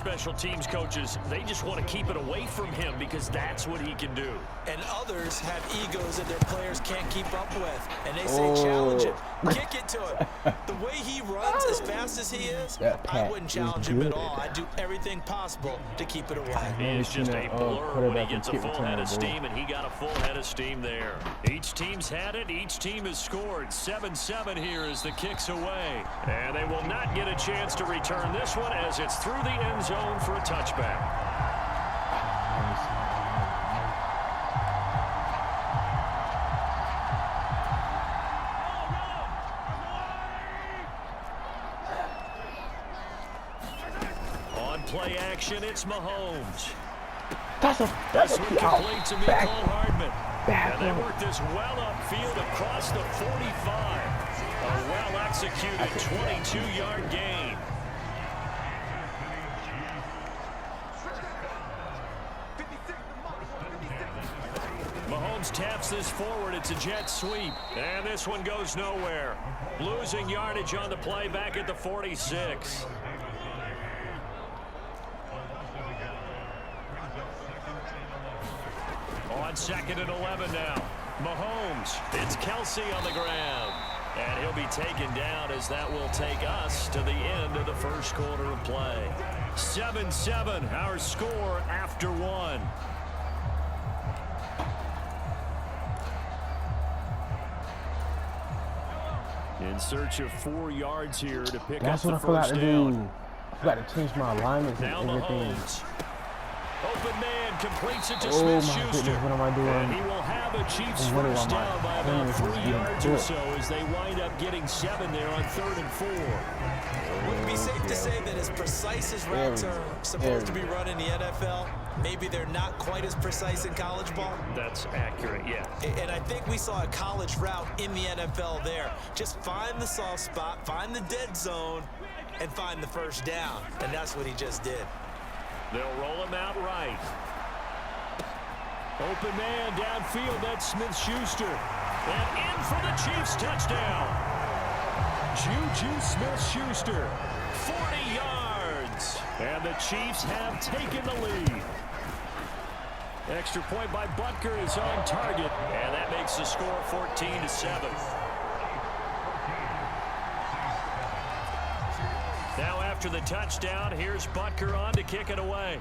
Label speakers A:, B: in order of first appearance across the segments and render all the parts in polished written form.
A: special teams coaches, they just want to keep it away from him because that's what he can do.
B: And others have egos that their players can't keep up with. And they say challenge him, kick it to him. The way he runs as fast as he is, I wouldn't challenge him at all. I'd do everything possible to keep it away.
A: He is just a blur when he gets a full head of steam, and he got a full head of steam there. Each team's had it. Each team has scored. 7-7 here as the kick's away. And they will not get a chance to return this one as it's through the end zone for a touchback. On play action, it's Mahomes.
C: That's a
A: complete to Mecole Hardman. And they work this well upfield across the 45. A well-executed 22-yard gain. Mahomes taps this forward. It's a jet sweep. And this one goes nowhere. Losing yardage on the play back at the 46. On 2nd and 11 now. Mahomes. It's Kelsey on the ground. And he'll be taken down as that will take us to the end of the first quarter of play. 7-7, our score after one. In search of 4 yards here to pick up the first down.
C: I forgot to change my alignments and everything.
A: Mahomes. Open man completes it to Smith-Schuster.
C: What am I doing?
A: And he will have a Chiefs first down by about 3 yards or so as they wind up getting 7 there on 3rd and 4.
B: Would it be safe to say that as precise as routes are supposed to be run in the NFL, maybe they're not quite as precise in college ball?
A: That's accurate, yeah.
B: And I think we saw a college route in the NFL there. Just find the soft spot, find the dead zone, and find the first down. And that's what he just did.
A: They'll roll him out right. Open man downfield. That's Smith-Schuster. And in for the Chiefs touchdown. Juju Smith-Schuster. 40 yards. And the Chiefs have taken the lead. Extra point by Butker is on target. And that makes the score 14-7. Now after the touchdown, here's Butker on to kick it away.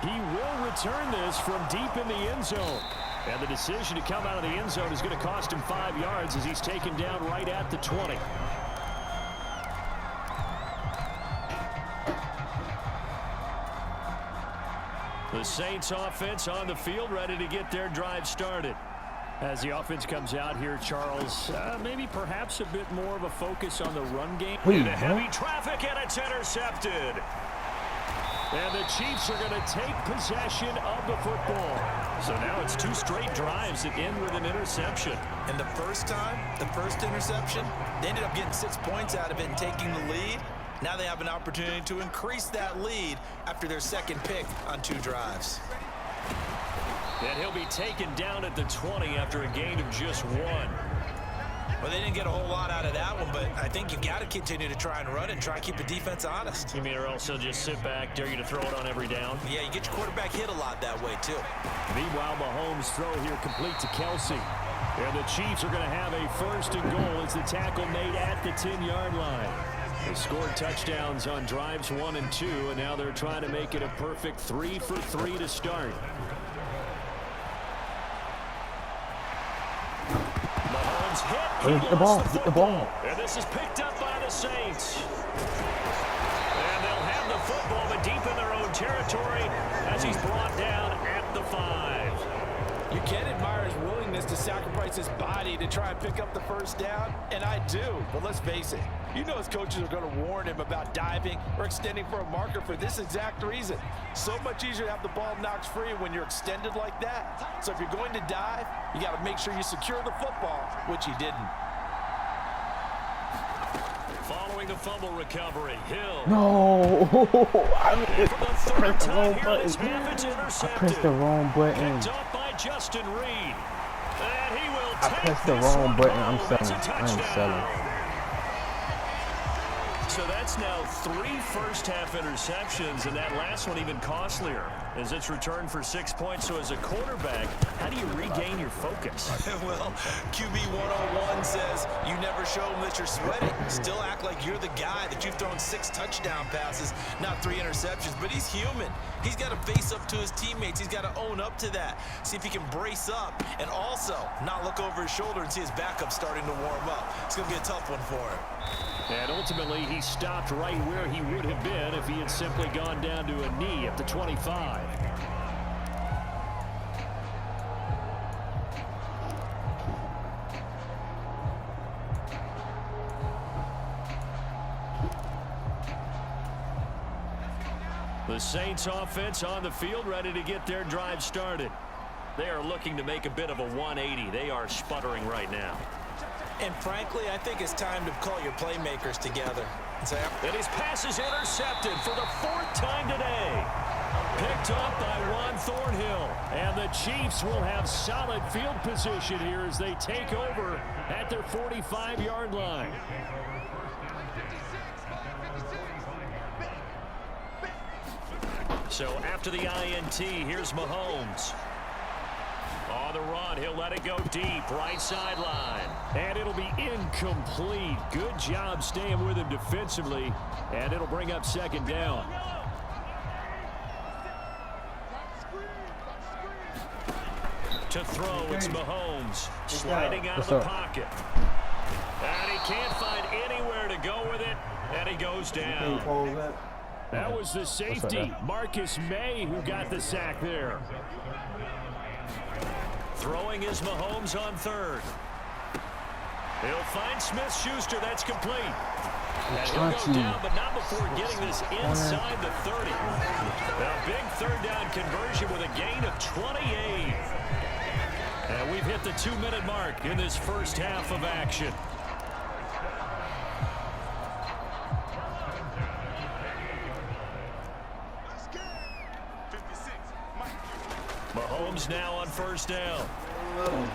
A: He will return this from deep in the end zone. And the decision to come out of the end zone is going to cost him 5 yards as he's taken down right at the 20. The Saints offense on the field ready to get their drive started. As the offense comes out here, Charles, maybe perhaps a bit more of a focus on the run game. Into heavy traffic, and it's intercepted. And the Chiefs are going to take possession of the football. So now it's 2 straight drives that end with an interception.
B: And the first time, the first interception, they ended up getting 6 points out of it and taking the lead. Now they have an opportunity to increase that lead after their second pick on 2 drives.
A: And he'll be taken down at the 20 after a gain of just 1.
B: Well, they didn't get a whole lot out of that one, but I think you've got to continue to try and run and try and keep the defense honest.
A: You mean or else he'll just sit back, dare you to throw it on every down?
B: Yeah, you get your quarterback hit a lot that way, too.
A: Meanwhile, Mahomes' throw here complete to Kelsey. And the Chiefs are going to have a 1st and goal as the tackle made at the 10-yard line. They scored touchdowns on drives 1 and 2, and now they're trying to make it a perfect 3 for 3 to start. Mahomes hit.
C: Get the ball. Get the ball.
A: And this is picked up by the Saints. And they'll have the football, but deep in their own territory as he's brought down at the 5.
D: You can admire his willingness to sacrifice his body to try and pick up the first down, and I do. But let's face it, you know his coaches are going to warn him about diving or extending for a marker for this exact reason. So much easier to have the ball knocked free when you're extended like that. So if you're going to dive, you got to make sure you secure the football, which he didn't.
A: Following the fumble recovery, Hill.
C: No! I
A: pressed
C: the wrong button. I pressed the wrong button.
A: Picked up by Justin Reed. And he will
C: I
A: take
C: pressed the
A: this
C: wrong
A: one
C: button.
A: home.
C: I'm
A: It's a
C: selling. I ain't
A: touchdown.
C: selling.
A: So that's now 3 first-half interceptions, and that last one even costlier as it's returned for 6 points. So as a quarterback, how do you regain your focus?
B: Well, QB 101 says you never show them that you're sweating. Still act like you're the guy that you've thrown 6 touchdown passes, not 3 interceptions. But he's human. He's got to face up to his teammates. He's got to own up to that. See if he can brace up and also not look over his shoulder and see his backup starting to warm up. It's going to be a tough one for him.
A: And ultimately, he stopped right where he would have been if he had simply gone down to a knee at the 25. The Saints offense on the field, ready to get their drive started. They are looking to make a bit of a 180. They are sputtering right now.
B: And frankly, I think it's time to call your playmakers together.
A: And his pass is intercepted for the 4th time today. Picked up by Juan Thornhill. And the Chiefs will have solid field position here as they take over at their 45-yard line. So after the INT, here's Mahomes. On the run, he'll let it go deep, right sideline. And it'll be incomplete. Good job staying with him defensively. And it'll bring up 2nd down. To throw, it's Mahomes. Sliding out of the pocket. And he can't find anywhere to go with it. And he goes down. That was the safety, Marcus May, who got the sack there. Throwing is Mahomes on 3rd. He'll find Smith-Schuster. That's complete. And he'll go down, but not before getting this inside the 30. A big 3rd down conversion with a gain of 28. And we've hit the 2-minute mark in this first half of action. Mahomes now on 1st down.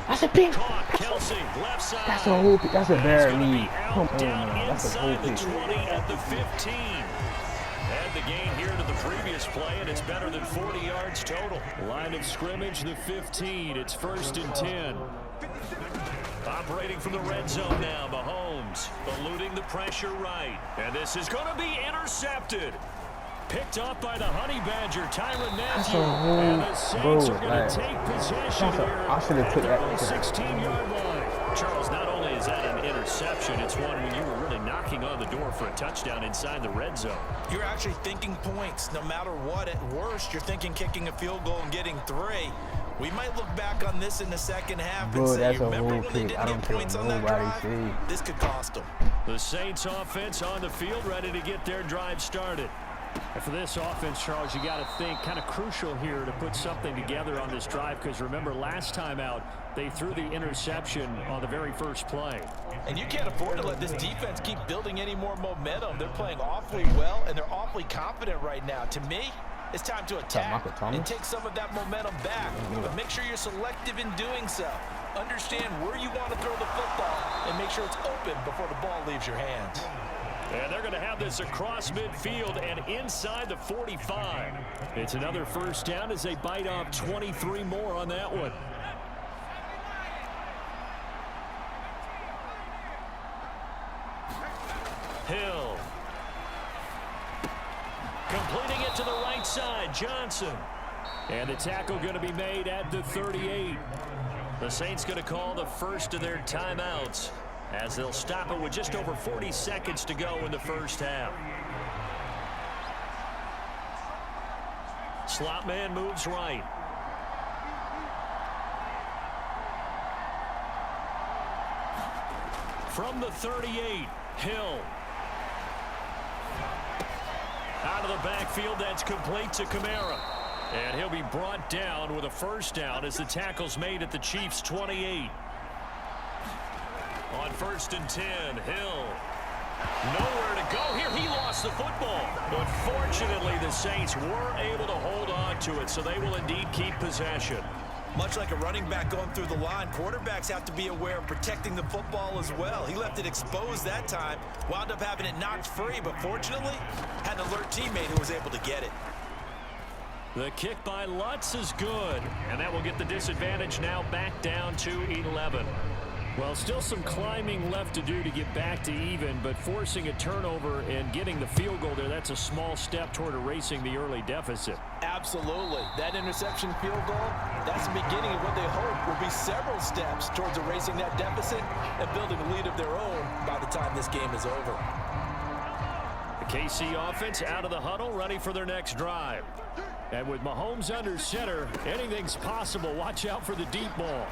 C: That's a big.
A: Kelsey, left side.
C: That's a whole. That's a bad lead. Come on,
A: Down
C: man. That's a whole
A: inside the
C: pick.
A: 20 at the 15. Add the gain here to the previous play, and it's better than 40 yards total. Line of scrimmage, the 15. It's 1st and 10. Operating from the red zone now, Mahomes eluding the pressure right. And this is going to be intercepted. Picked off by the Honey Badger, Tyrann Mathieu. And the Saints are going to take possession here
C: I should have took
A: at
C: that.
A: the 16-yard line. Charles, not only is that an interception, it's one when you were really knocking on the door for a touchdown inside the red zone.
B: You're actually thinking points. No matter what, at worst, you're thinking kicking a field goal and getting 3. We might look back on this in the second half and say,
C: That's a
B: remember
C: whole
B: when they
C: pick.
B: didn't
C: I
B: get
C: don't care
B: points
C: what
B: on that
C: nobody
B: drive?
C: say.
B: This could cost them.
A: The Saints offense on the field, ready to get their drive started. And for this offense, Charles, you got to think kind of crucial here to put something together on this drive, because remember last time out they threw the interception on the very first play.
B: And you can't afford to let this defense keep building any more momentum. They're playing awfully well, and they're awfully confident right now. To me, it's time to attack and take some of that momentum back. But make sure you're selective in doing so. Understand where you want to throw the football and make sure it's open before the ball leaves your hands.
A: And they're going to have this across midfield and inside the 45. It's another 1st down as they bite off 23 more on that one. Hill. Completing it to the right side, Johnson. And the tackle going to be made at the 38. The Saints going to call the first of their timeouts, as they'll stop it with just over 40 seconds to go in the first half. Slot man moves right. From the 38, Hill. Out of the backfield, that's complete to Kamara. And he'll be brought down with a 1st down as the tackle's made at the Chiefs' 28. On 1st and 10, Hill. Nowhere to go here. He lost the football. But fortunately, the Saints were able to hold on to it, so they will indeed keep possession.
B: Much like a running back going through the line, quarterbacks have to be aware of protecting the football as well. He left it exposed that time, wound up having it knocked free, but fortunately, had an alert teammate who was able to get it.
A: The kick by Lutz is good, and that will get the disadvantage now back down to 11. Well, still some climbing left to do to get back to even, but forcing a turnover and getting the field goal there, that's a small step toward erasing the early deficit.
D: Absolutely. That interception field goal, that's the beginning of what they hope will be several steps towards erasing that deficit and building a lead of their own by the time this game is over.
A: The KC offense out of the huddle, ready for their next drive. And with Mahomes under center, anything's possible. Watch out for the deep ball.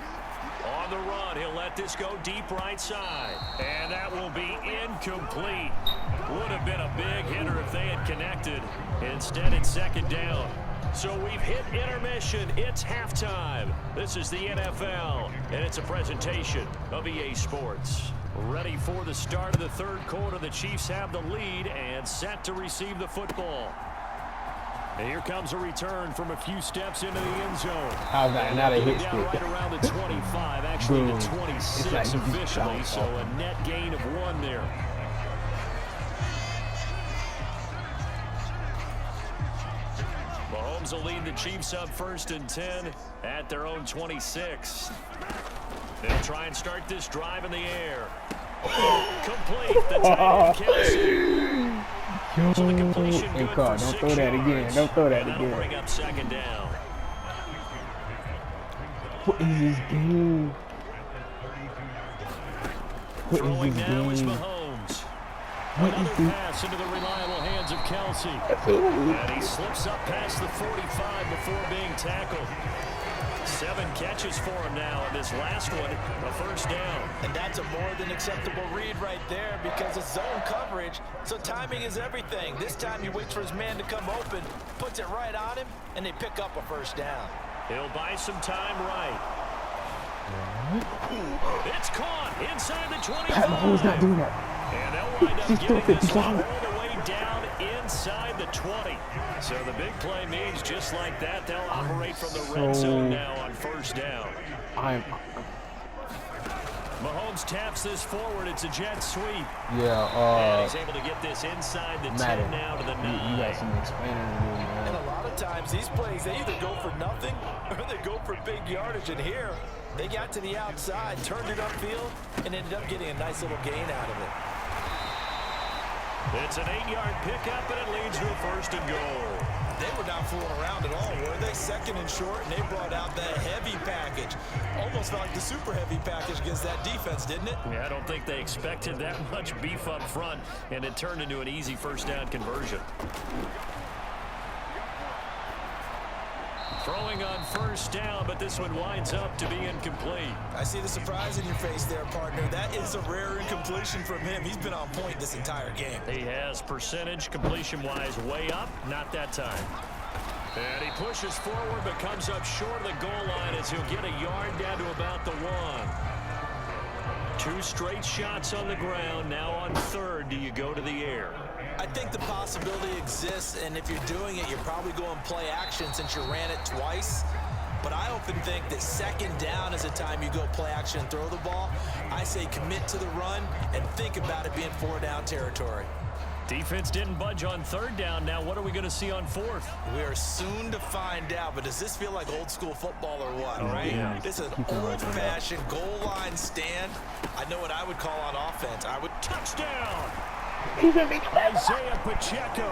A: On the run, he'll let this go deep right side. And that will be incomplete. Would have been a big hitter if they had connected. Instead, it's second down. So we've hit intermission. It's halftime. This is the NFL, and it's a presentation of EA Sports. Ready for the start of the third quarter. The Chiefs have the lead and set to receive the football. And here comes a return from a few steps into the end zone.
C: How's that? Now they hit
A: down right around the 25, actually the 26 officially, so a net gain of 1 there. Mahomes will lead the Chiefs up 1st and 10 at their own 26. They'll try and start this drive in the air. Complete. The tight end Kelce. So the completion good for 6 yards.
C: Don't throw that again. Don't throw that
A: and that'll
C: again.
A: bring up second down.
C: What is this game? What
A: Throwing
C: is this
A: now is
C: game?
A: Mahomes.
C: What
A: Another
C: is this?
A: pass into the reliable hands of Kelce. And he slips up past the 45 before being tackled. 7 catches for him now, and this last one, a first down.
D: And that's a more than acceptable read right there because it's zone coverage, so timing is everything. This time he waits for his man to come open, puts it right on him, and they pick up a first down.
A: He'll buy some time right. It's caught inside the 25.
C: Pat Mahomes not doing that.
A: And they'll wind up getting this one all the way down inside the 20. So the big play means just like that, they'll operate from the red zone now on first down. Mahomes taps this forward. It's a jet sweep.
C: Yeah,
A: and he's able to get this inside the 10 now to the 9.
C: You got some explaining to do, man.
D: And a lot of times these plays, they either go for nothing or they go for big yardage. And here, they got to the outside, turned it upfield, and ended up getting a nice little gain out of it.
A: It's an 8-yard pickup, and it leads to a first and goal.
B: They were not fooling around at all, were they? Second and short, and they brought out that heavy package. Almost felt like the super heavy package against that defense, didn't it?
A: Yeah, I don't think they expected that much beef up front, and it turned into an easy first down conversion. Throwing on first down, but this one winds up to be incomplete.
B: I see the surprise in your face there, partner. That is a rare incompletion from him. He's been on point this entire game.
A: He has percentage completion-wise way up, not that time. And he pushes forward, but comes up short of the goal line as he'll get a yard down to about the 1. 2 straight shots on the ground. Now on third, do you go to the air?
B: I think the possibility exists, and if you're doing it, you're probably going play action since you ran it twice. But I often think that second down is a time you go play action and throw the ball. I say commit to the run and think about it being 4-down territory.
A: Defense didn't budge on third down. Now what are we going to see on fourth?
B: We are soon to find out, but does this feel like old school football or what, right?
A: Yeah.
B: This is an old-fashioned goal line stand. I know what I would call on offense. I would
A: touchdown! Isaiah Pacheco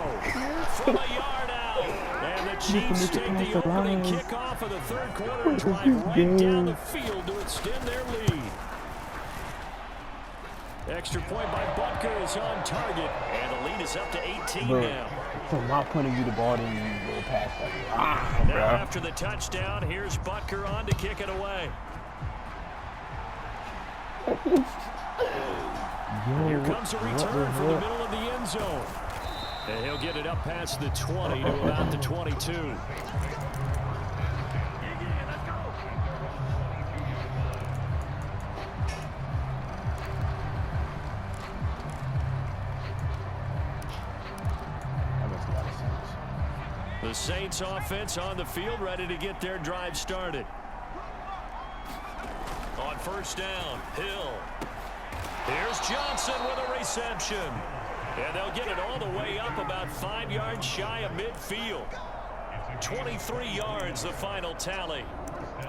A: from a yard out. And the Chiefs take the opening kickoff of the third quarter and drive right down the field to extend their lead. Extra point by Butker is on target, and the lead is up to 18 now.
C: From my point of view, the ball didn't even go past that.
A: Now after the touchdown, here's Butker on to kick it away. Here comes a return from the middle of the end zone. And he'll get it up past the 20 to about the 22. The Saints offense on the field, ready to get their drive started. first down. Hill. Here's Johnson with a reception. And they'll get it all the way up about 5 yards shy of midfield. 23 yards, the final tally.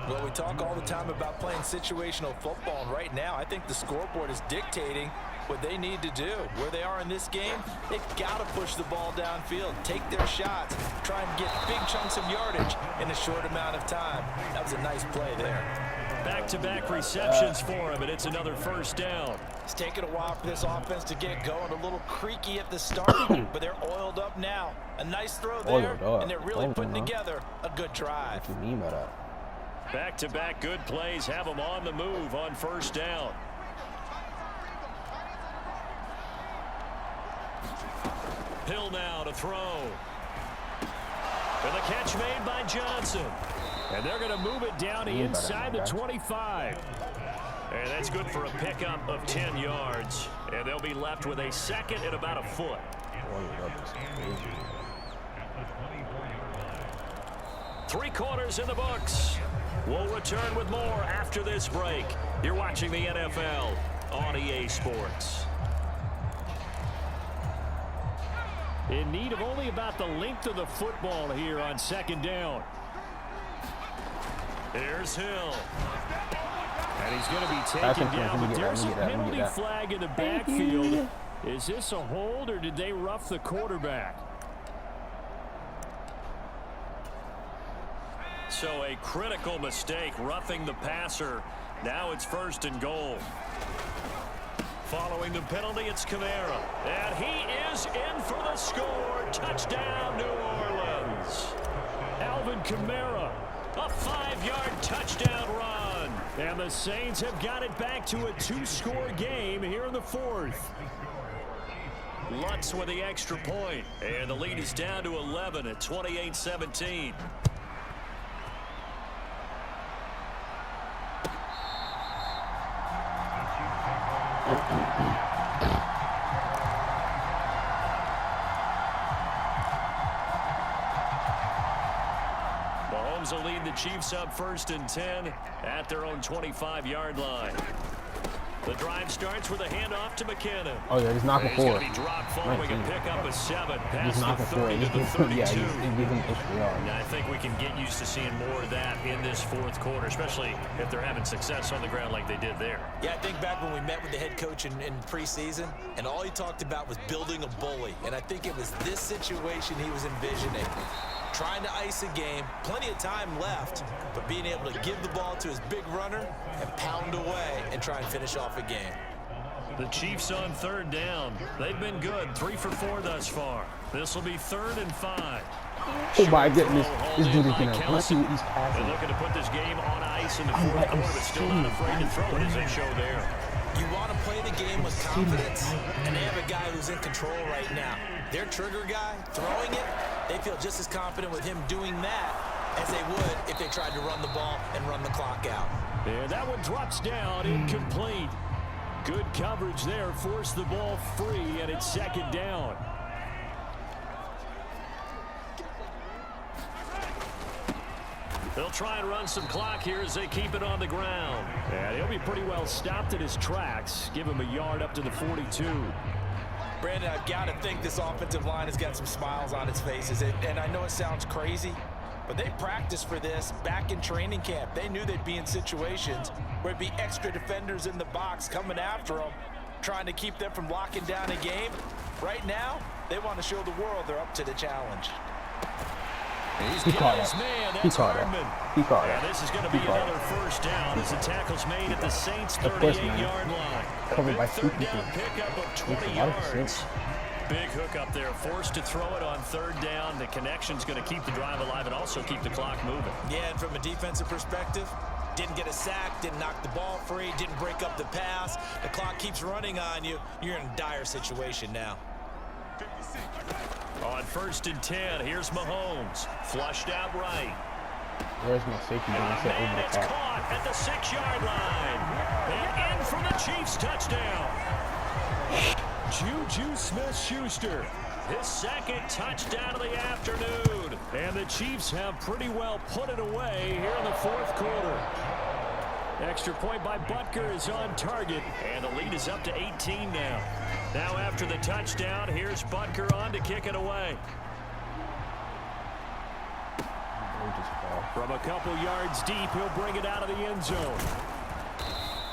B: Well, we talk all the time about playing situational football, and right now I think the scoreboard is dictating what they need to do. Where they are in this game, they've got to push the ball downfield, take their shots, try and get big chunks of yardage in a short amount of time. That was a nice play there.
A: Back-to-back receptions for him, and it's another first down.
B: It's taken a while for this offense to get going. A little creaky at the start, but they're oiled up now. A nice throw there, and they're really putting together a good drive.
C: What do you mean by that?
A: Back-to-back good plays have them on the move on first down. Hill now to throw. And the catch made by Johnson. And they're going to move it down inside the 25. And that's good for a pickup of 10 yards. And they'll be left with a second and about a foot. 3 quarters in the books. We'll return with more after this break. You're watching the NFL on EA Sports. In need of only about the length of the football here on second down. Here's Hill. And he's going to be taken down, but there's a penalty flag in the backfield. Is this a hold, or did they rough the quarterback? So a critical mistake, roughing the passer. Now it's 1st and goal. Following the penalty, it's Kamara. And he is in for the score. Touchdown, New Orleans. Alvin Kamara, a 5-yard touchdown run. And the Saints have got it back to a 2-score game here in the 4th. Lutz with the extra point. And the lead is down to 11 at 28-17. Mahomes will lead the Chiefs up 1st and 10 at their own 25-yard line. The drive starts with a handoff to McKinnon.
C: Oh, yeah, he's knocking
A: He's
C: forward.
A: going to be dropped following a pickup of 7 past
C: He's
A: the
C: knocking
A: 30
C: forward.
A: to the 32.
C: Yeah, he's giving extra yards.
A: And I think we can get used to seeing more of that in this 4th quarter, especially if they're having success on the ground like they did there.
B: Yeah, I think back when we met with the head coach in preseason, and all he talked about was building a bully. And I think it was this situation he was envisioning. Trying to ice a game, plenty of time left, but being able to give the ball to his big runner and pound away and try and finish off a game.
A: The Chiefs on 3rd down. They've been good, 3 for 4 thus far. This will be 3rd and 5.
C: Oh my goodness, this dude is gonna let's see what he's
A: They're
C: passing.
A: looking to put this game on ice in the 4th quarter, but still not afraid to throw it as they show there.
B: You want to play the game with confidence, and they have a guy who's in control right now. Their trigger guy, throwing it, they feel just as confident with him doing that as they would if they tried to run the ball and run the clock out.
A: And that one drops down, incomplete. Good coverage there, forced the ball free, and it's 2nd down. They'll try and run some clock here as they keep it on the ground. And he'll be pretty well stopped in his tracks. Give him a yard up to the 42.
B: Brandon, I've got to think this offensive line has got some smiles on its faces. And I know it sounds crazy, but they practiced for this back in training camp. They knew they'd be in situations where it'd be extra defenders in the box coming after them, trying to keep them from locking down a game. Right now, they want to show the world they're up to the challenge.
C: He caught it. He caught it. He caught it.
A: And this is going to be another 1st down as the tackle's made at the Saints' 38-yard line.
C: Covered by 2
A: 3rd
C: people.
A: down pickup of 20 yards. Big hook up there, forced to throw it on 3rd down. The connection's going to keep the drive alive and also keep the clock moving.
B: Yeah, and from a defensive perspective, didn't get a sack, didn't knock the ball free, didn't break up the pass. The clock keeps running on you. You're in a dire situation now.
A: On 1st and 10, here's Mahomes. Flushed out right.
C: Where's my safety going to set over the
A: It's
C: top?
A: caught at the 6-yard line. And in for the Chiefs touchdown. Juju Smith-Schuster, his 2nd touchdown of the afternoon. And the Chiefs have pretty well put it away here in the 4th quarter. Extra point by Butker is on target, and the lead is up to 18 now. Now after the touchdown, here's Butker on to kick it away. From a couple yards deep, he'll bring it out of the end zone.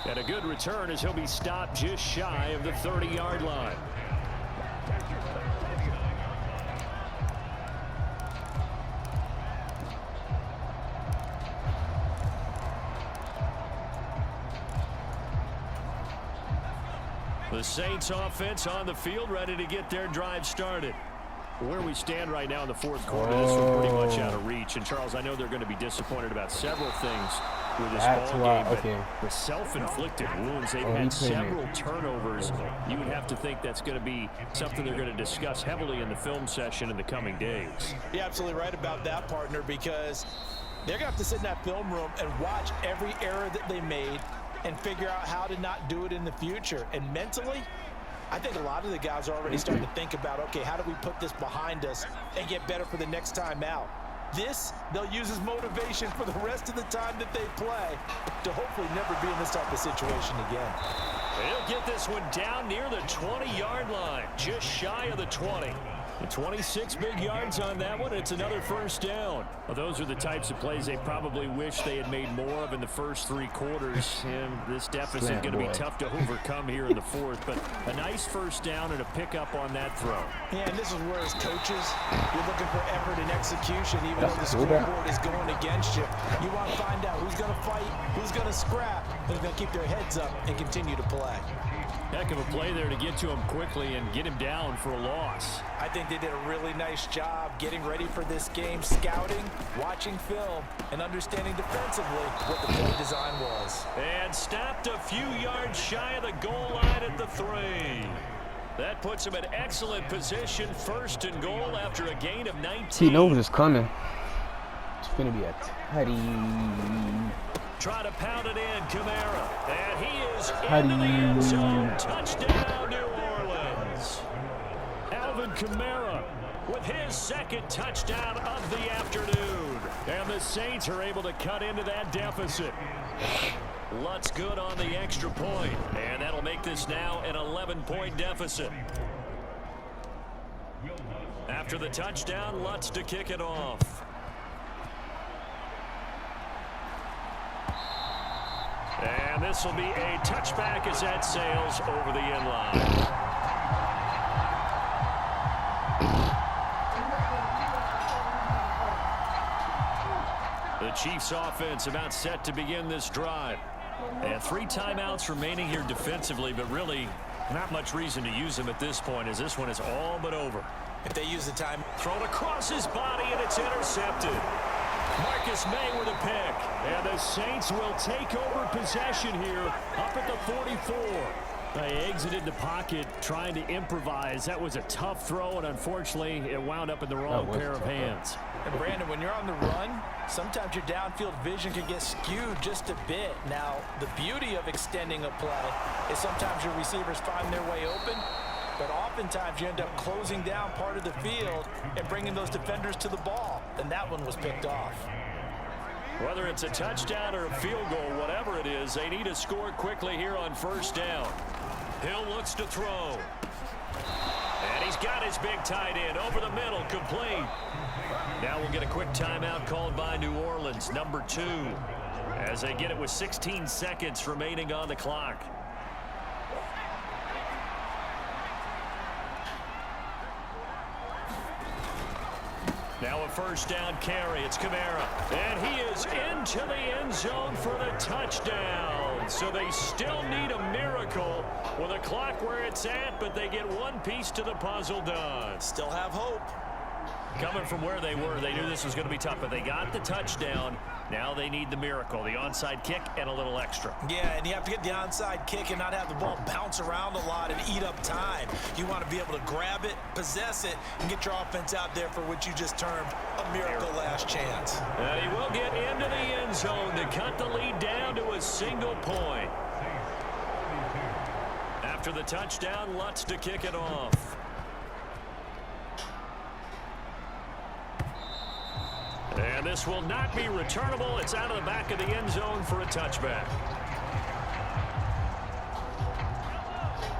A: And a good return as he'll be stopped just shy of the 30-yard line. The Saints offense on the field, ready to get their drive started. Where we stand right now in the fourth quarter, this is pretty much out of reach. And, Charles, I know they're going to be disappointed about several things with this ball game, but the self-inflicted wounds, they've had several turnovers. You would have to think that's going to be something they're going to discuss heavily in the film session in the coming days.
B: You're absolutely right about that, partner, because they're going to have to sit in that film room and watch every error that they made and figure out how to not do it in the future. And mentally, I think a lot of the guys are already starting to think about, okay, how do we put this behind us and get better for the next time out? This, they'll use as motivation for the rest of the time that they play to hopefully never be in this type of situation again.
A: They'll get this one down near the 20-yard line, just shy of the 20. And 26 big yards on that one. It's another first down. Well, those are the types of plays they probably wish they had made more of in the first three quarters. And this deficit going to be tough to overcome here in the fourth. But a nice first down and a pickup on that throw.
B: Yeah, and this is where, as coaches, you're looking for effort and execution, even though the scoreboard is going against you. You want to find out who's going to fight, who's going to scrap, who's going to keep their heads up and continue to play.
A: Heck of a play there to get to him quickly and get him down for a loss.
B: I think they did a really nice job getting ready for this game, scouting, watching film, and understanding defensively what the play design was.
A: And stopped a few yards shy of the goal line at the 3. That puts him in excellent position, first and goal after a gain of 19.
C: He knows it's coming. It's going to be a tutty.
A: Try to pound it in, Kamara. And he is into the end zone. Touchdown, New Orleans. Alvin Kamara with his second touchdown of the afternoon. And the Saints are able to cut into that deficit. Lutz good on the extra point. And that'll make this now an 11-point deficit. After the touchdown, Lutz to kick it off. And this will be a touchback as that sails over the end line. The Chiefs offense about set to begin this drive. And 3 timeouts remaining here defensively, but really not much reason to use them at this point as this one is all but over.
B: If they use the time.
A: Thrown across his body and it's intercepted. Marcus May with a pick. And the Saints will take over possession here up at the 44. They exited the pocket trying to improvise. That was a tough throw, and unfortunately, it wound up in the wrong pair of hands.
B: And Brandon, when you're on the run, sometimes your downfield vision can get skewed just a bit. Now, the beauty of extending a play is sometimes your receivers find their way open, but oftentimes you end up closing down part of the field and bringing those defenders to the ball, and that one was picked off.
A: Whether it's a touchdown or a field goal, whatever it is, they need to score quickly here on first down. Hill looks to throw. And he's got his big tight end over the middle, complete. Now we'll get a quick timeout called by New Orleans, number 2, as they get it with 16 seconds remaining on the clock. Now a first down carry. It's Kamara. And he is into the end zone for the touchdown. So they still need a miracle with a clock where it's at, but they get one piece to the puzzle done.
B: Still have hope.
A: Coming from where they were, they knew this was going to be tough, but they got the touchdown. Now they need the miracle, the onside kick and a little extra.
B: Yeah, and you have to get the onside kick and not have the ball bounce around a lot and eat up time. You want to be able to grab it, possess it, and get your offense out there for what you just termed a miracle last chance.
A: And he will get into the end zone to cut the lead down to a single point. After the touchdown, Lutz to kick it off. And this will not be returnable. It's out of the back of the end zone for a touchback.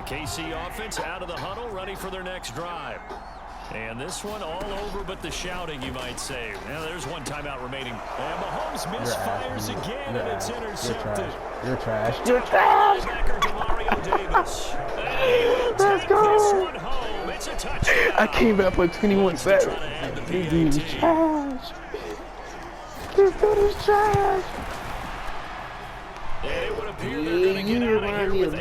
A: KC offense out of the huddle, ready for their next drive. And this one all over but the shouting, you might say. Now there's one timeout remaining. And Mahomes misfires again, and it's intercepted.
C: You're trash. You're trash.
A: Demario Davis.
C: Let's go.
A: This one home. It's a touchdown.
C: I came back for 21-7. This dude is trash. This dude is trash.
A: And it would appear they're going to get out of here with